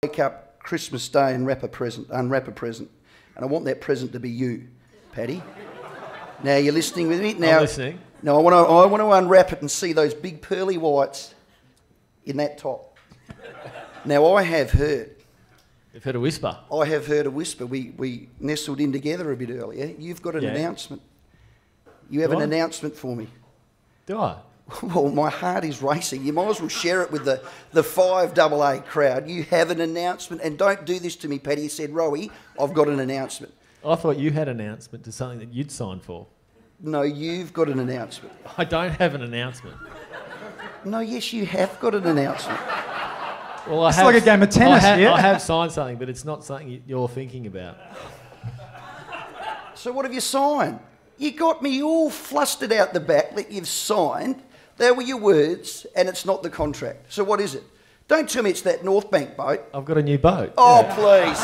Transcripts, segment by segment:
wake up Christmas Day and unwrap a present, and I want that present to be you, Paddy. Now, you're listening with me? Now, I'm listening. Now, I want to unwrap it and see those big pearly whites in that top. Now, I have heard... You've heard a whisper? I have heard a whisper. We nestled in together a bit earlier. You've got an announcement. You have an announcement for me. Do I? Well, my heart is racing. You might as well share it with the FIVEaa crowd. You have an announcement, and don't do this to me, Paddy. You said, Rowey, I've got an announcement. I thought you had an announcement to something that you'd signed for. No, you've got an announcement. I don't have an announcement. No, yes, you have got an announcement. Well, it's like a game of tennis, I have signed something, but it's not something you're thinking about. So what have you signed? You got me all flustered out the back that you've signed. They were your words, and it's not the contract. So what is it? Don't tell me it's that North Bank boat. I've got a new boat. Oh, please.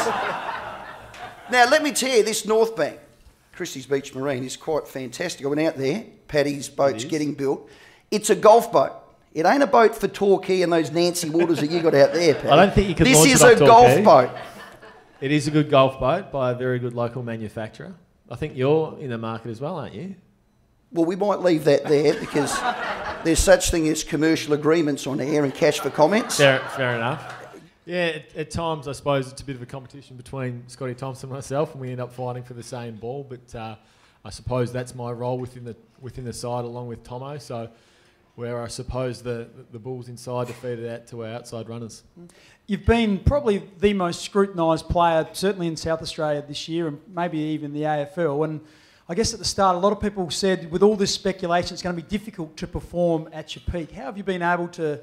Now, let me tell you, this North Bank, Christie's Beach Marine, is quite fantastic. I went out there. Paddy's boat's getting built. It's a golf boat. It ain't a boat for Torquay and those Nancy waters that you got out there, Paddy. I don't think you can launch it up This is a golf Torquay. boat. It is a good golf boat by a very good local manufacturer. I think you're in the market as well, aren't you? Well, we might leave that there because there's such thing as commercial agreements on air and cash for comments. Fair enough. Yeah, at times I suppose it's a bit of a competition between Scotty Thompson and myself, and we end up fighting for the same ball. But I suppose that's my role within the side, along with Tomo. So, where I suppose the ball's inside to feed it out to our outside runners. You've been probably the most scrutinised player, certainly in South Australia this year, and maybe even the AFL. And I guess at the start, a lot of people said, with all this speculation, it's going to be difficult to perform at your peak. How have you been able to,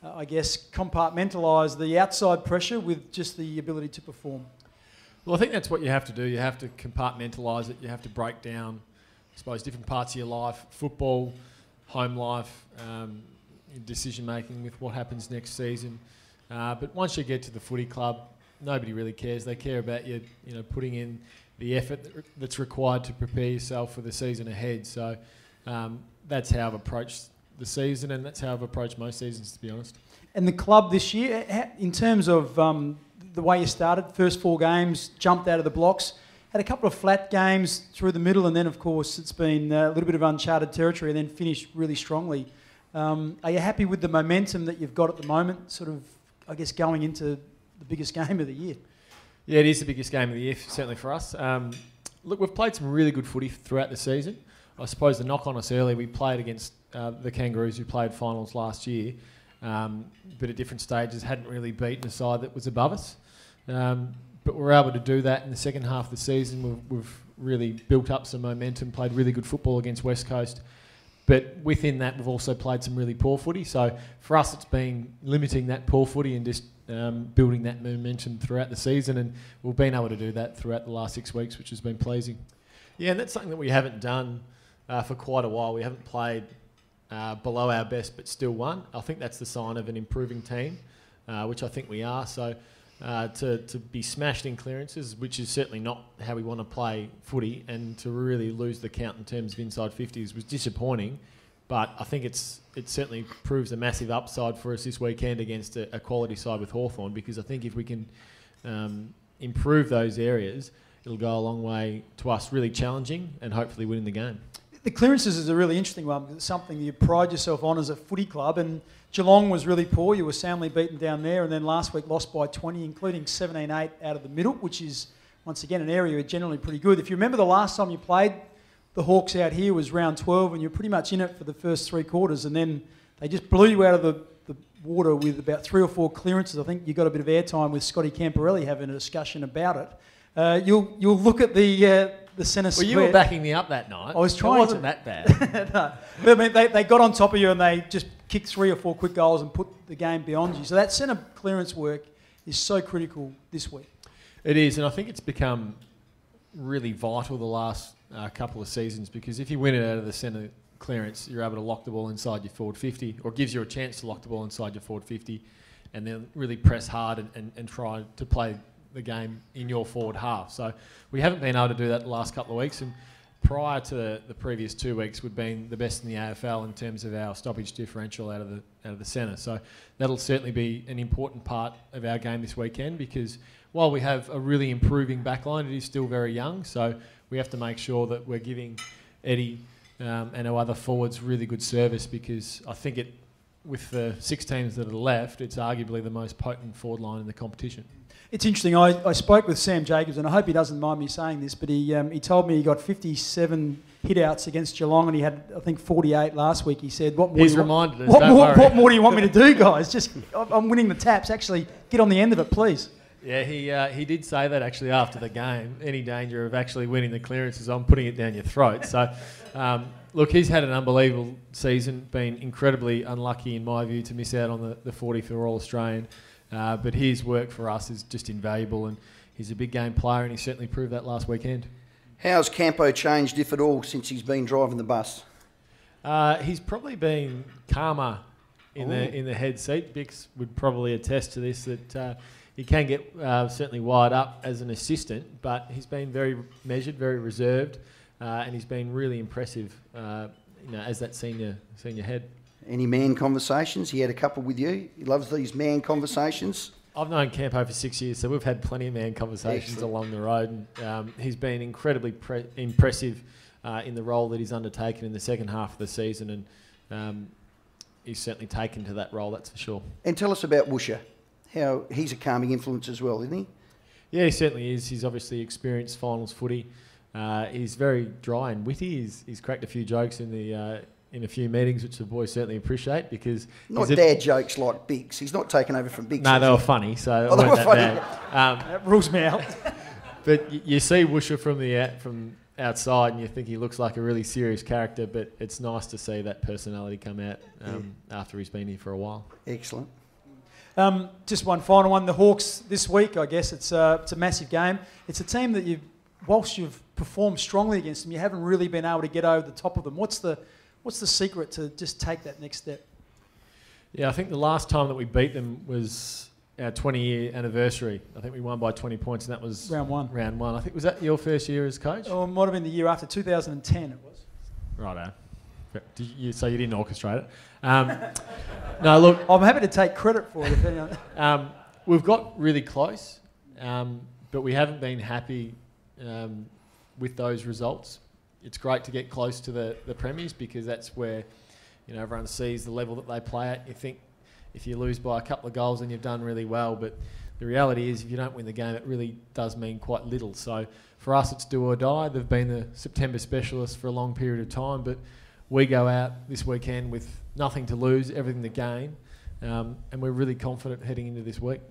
compartmentalise the outside pressure with just the ability to perform? Well, I think that's what you have to do. You have to compartmentalise it. You have to break down, I suppose, different parts of your life, football, home life, decision-making with what happens next season. But once you get to the footy club, nobody really cares. They care about you, putting in the effort that's required to prepare yourself for the season ahead. So that's how I've approached the season, and that's how I've approached most seasons, to be honest. And the club this year, in terms of the way you started, first 4 games, jumped out of the blocks, had a couple of flat games through the middle, and then, of course, it's been a little bit of uncharted territory and then finished really strongly. Are you happy with the momentum that you've got at the moment, sort of, I guess, going into the biggest game of the year? Yeah, it is the biggest game of the year, certainly for us. Look, we've played some really good footy throughout the season. I suppose the knock on us early, we played against the Kangaroos, who played finals last year, but at different stages hadn't really beaten a side that was above us. But we're able to do that in the second half of the season. We've really built up some momentum, played really good football against West Coast. But within that, we've also played some really poor footy. So for us, it's been limiting that poor footy and just building that momentum throughout the season. And we've been able to do that throughout the last 6 weeks, which has been pleasing. Yeah, and that's something that we haven't done for quite a while. We haven't played below our best, but still won. I think that's the sign of an improving team, which I think we are. So to be smashed in clearances, which is certainly not how we want to play footy, and to really lose the count in terms of inside 50s was disappointing. But I think it certainly proves a massive upside for us this weekend against a quality side with Hawthorn, because I think if we can improve those areas, it'll go a long way to us really challenging and hopefully winning the game. The clearances is a really interesting one, because it's something you pride yourself on as a footy club, and Geelong was really poor. You were soundly beaten down there, and then last week lost by 20, including 17-8 out of the middle, which is, once again, an area generally pretty good. If you remember the last time you played the Hawks out here was round 12, and you're pretty much in it for the first 3 quarters, and then they just blew you out of the water with about 3 or 4 clearances. I think you got a bit of airtime with Scotty Camporelli having a discussion about it. You'll look at the centre square. Well, you were backing me up that night. I was trying. It wasn't that bad. No. But I mean, they got on top of you and they just kicked 3 or 4 quick goals and put the game beyond you. So that centre clearance work is so critical this week. It is, and I think it's become really vital the last couple of seasons, because if you win it out of the centre clearance, you're able to lock the ball inside your forward 50, or it gives you a chance to lock the ball inside your forward 50, and then really press hard and try to play the game in your forward half. So we haven't been able to do that the last couple of weeks, and prior to the previous 2 weeks, we've been the best in the AFL in terms of our stoppage differential out of the centre. So that'll certainly be an important part of our game this weekend, because while we have a really improving backline, it is still very young. So we have to make sure that we're giving Eddie and our other forwards really good service, because I think with the 6 teams that are left, it's arguably the most potent forward line in the competition. It's interesting. I spoke with Sam Jacobs, and I hope he doesn't mind me saying this, but he told me he got 57 hit-outs against Geelong, and he had, I think, 48 last week. He said, What more do you want me to do, guys? Just, I'm winning the taps. Actually, get on the end of it, please. Yeah, he did say that actually after the game. Any danger of actually winning the clearances, I'm putting it down your throat. So, look, he's had an unbelievable season, been incredibly unlucky, in my view, to miss out on the 40 for All-Australian. But his work for us is just invaluable, and he's a big game player, and he certainly proved that last weekend. How's Campo changed, if at all, since he's been driving the bus? He's probably been calmer in the head seat. Bix would probably attest to this, that he can get certainly wired up as an assistant, but he's been very measured, very reserved, and he's been really impressive as that senior head. Any man conversations? He had a couple with you. He loves these man conversations. I've known Campo for 6 years, so we've had plenty of man conversations along the road. And, he's been incredibly impressive in the role that he's undertaken in the second half of the season, and he's certainly taken to that role, that's for sure. And tell us about Woosha. How he's a calming influence as well, isn't he? Yeah, he certainly is. He's obviously experienced finals footy. He's very dry and witty. He's cracked a few jokes in a few meetings, which the boys certainly appreciate, because... Not dad jokes like Biggs. He's not taken over from Biggs. No, they were funny, so they were funny. That rules me out. But you see Woosha from outside and you think he looks like a really serious character, but it's nice to see that personality come out after he's been here for a while. Excellent. Just one final one. The Hawks this week, I guess it's a massive game. It's a team that whilst you've performed strongly against them, you haven't really been able to get over the top of them. What's the secret to just take that next step? Yeah, I think the last time that we beat them was our 20-year anniversary. I think we won by 20 points, and that was round one. I think, was that your first year as coach? Oh, it might have been the year after, 2010 it was. Righto. So you didn't orchestrate it. No, look... I'm happy to take credit for it. We've got really close, but we haven't been happy with those results. It's great to get close to the premiers, because that's where everyone sees the level that they play at. You think if you lose by a couple of goals, then you've done really well. But the reality is, if you don't win the game, it really does mean quite little. So for us, it's do or die. They've been the September specialists for a long period of time, but we go out this weekend with nothing to lose, everything to gain, and we're really confident heading into this week.